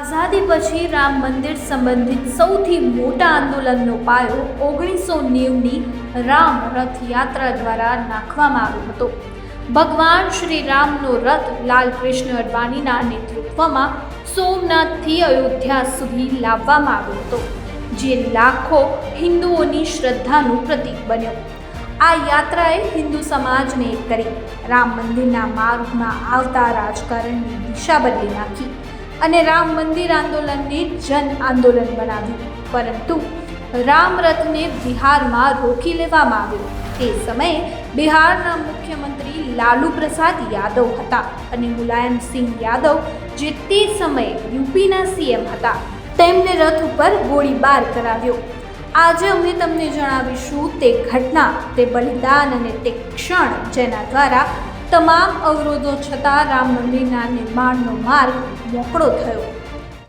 આઝાદી પછી રામ મંદિર સંબંધિત સૌથી મોટા આંદોલનનો પાયો 1990ની રામ રથયાત્રા દ્વારા નાખવામાં આવ્યો હતો. ભગવાન શ્રી રામનો રથ લાલકૃષ્ણ અડવાણીના નેતૃત્વમાં સોમનાથથી અયોધ્યા સુધી લાવવામાં આવ્યો હતો, જે લાખો હિન્દુઓની શ્રદ્ધાનું પ્રતીક બન્યો. આ યાત્રાએ હિન્દુ સમાજને એક કરી રામ મંદિરના માર્ગમાં આવતા રાજકારણની દિશા બદલી નાખી અને રામ મંદિર આંદોલનને જન આંદોલન બનાવ્યું. પરંતુ રામ રથને બિહારમાં રોકી લેવામાં આવ્યો. તે સમયે બિહારના મુખ્યમંત્રી લાલુ પ્રસાદ યાદવ હતા અને મુલાયમસિંહ યાદવ, જે તે સમયે યુપીના સીએમ હતા, તેમને રથ ઉપર ગોળીબાર કરાવ્યો. આજે અમે તમને જણાવીશું તે ઘટના, તે બલિદાન અને તે ક્ષણ જેના દ્વારા તમામ અવરોધો છતાં રામ મંદિરના નિર્માણનો માર્ગ મોકળો થયો.